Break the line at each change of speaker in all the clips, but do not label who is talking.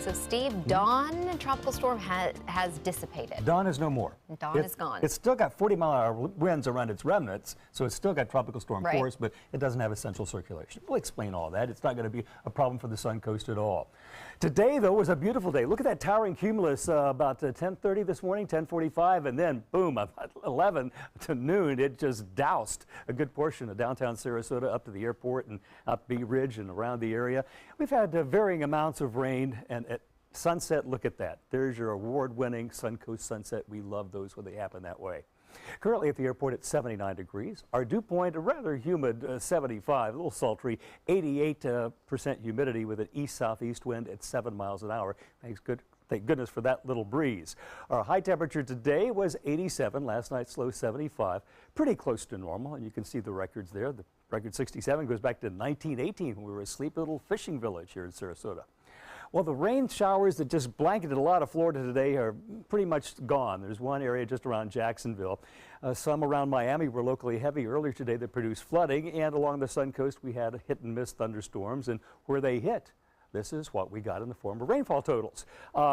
So, Steve, Dawn tropical storm has dissipated.
Dawn is no more.
Dawn is gone.
It's still got 40-mile-an-hour winds around its remnants, so it's still got tropical storm
Right.
force, but it doesn't have a central circulation. We'll explain all that. It's not going to be a problem for the Suncoast at all. Today, though, was a beautiful day. Look at that towering cumulus about 10:30 this morning, 10:45, and then, boom, about 11 to noon, it just doused a good portion of downtown Sarasota up to the airport and up Bee Ridge and around the area. We've had varying amounts of rain, and at sunset, look at that. There's your award-winning Suncoast sunset. We love those when they happen that way. Currently at the airport at 79 degrees. Our dew point, a rather humid 75, a little sultry, 88% humidity with an east-southeast wind at 7 miles an hour. Thank goodness for that little breeze. Our high temperature today was 87, last night's low 75, pretty close to normal, and you can see the records there. The record 67 goes back to 1918 when we were a sleepy little fishing village here in Sarasota. Well, the rain showers that just blanketed a lot of Florida today are pretty much gone. There's one area just around Jacksonville. Some around Miami were locally heavy earlier today that produced flooding, and along the Suncoast we had hit and miss thunderstorms, and where they hit, this is what we got in the form of rainfall totals.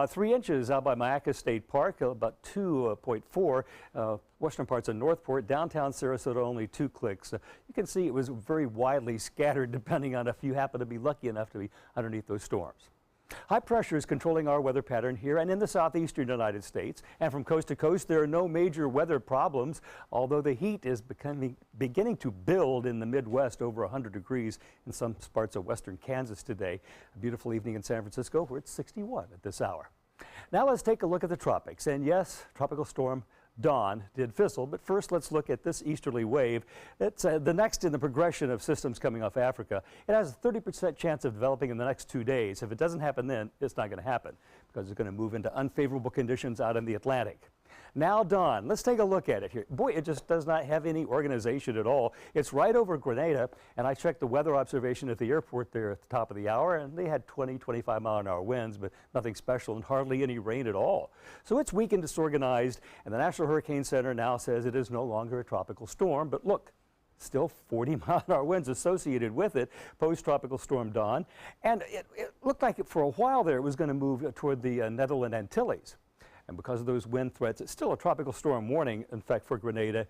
3 inches out by Mayaca State Park, about 2.4. Western parts of Northport, downtown Sarasota, only 2 clicks. You can see it was very widely scattered depending on if you happen to be lucky enough to be underneath those storms. High pressure is controlling our weather pattern here and in the southeastern United States. And from coast to coast, there are no major weather problems, although the heat is beginning to build in the Midwest, over 100 degrees in some parts of western Kansas today. A beautiful evening in San Francisco, where it's 61 at this hour. Now let's take a look at the tropics. And yes, tropical storm Dawn did fizzle, but first let's look at this easterly wave. It's the next in the progression of systems coming off Africa. It has a 30% chance of developing in the next 2 days. If it doesn't happen then, it's not going to happen because it's going to move into unfavorable conditions out in the Atlantic. Now Dawn, let's take a look at it here. Boy, it just does not have any organization at all. It's right over Grenada, and I checked the weather observation at the airport there at the top of the hour, and they had 20, 25-mile-an-hour winds, but nothing special and hardly any rain at all. So it's weak and disorganized, and the National Hurricane Center now says it is no longer a tropical storm, but look, still 40-mile-an-hour winds associated with it, post-tropical storm Dawn, and it looked like for a while there it was going to move toward the Netherland Antilles. And because of those wind threats, it's still a tropical storm warning, in fact, for Grenada,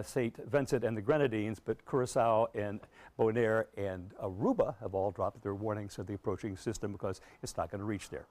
St. Vincent and the Grenadines, but Curacao and Bonaire and Aruba have all dropped their warnings of the approaching system because it's not going to reach there.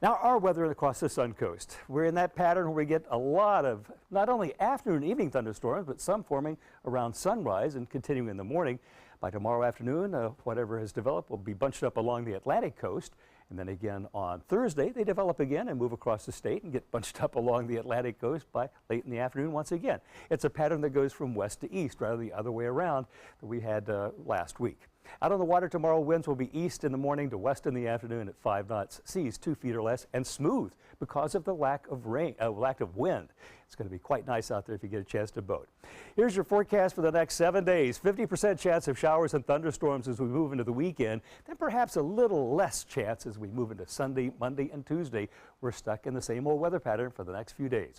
Now, our weather across the Suncoast. We're in that pattern where we get a lot of not only afternoon and evening thunderstorms, but some forming around sunrise and continuing in the morning. By tomorrow afternoon, whatever has developed will be bunched up along the Atlantic coast. And then again on Thursday, they develop again and move across the state and get bunched up along the Atlantic coast by late in the afternoon once again. It's a pattern that goes from west to east rather than the other way around that we had last week. Out on the water tomorrow, winds will be east in the morning to west in the afternoon at 5 knots, seas 2 feet or less, and smooth because of the lack of wind. It's going to be quite nice out there if you get a chance to boat. Here's your forecast for the next 7 days. 50% chance of showers and thunderstorms as we move into the weekend, then perhaps a little less chance as we move into Sunday, Monday, and Tuesday. We're stuck in the same old weather pattern for the next few days.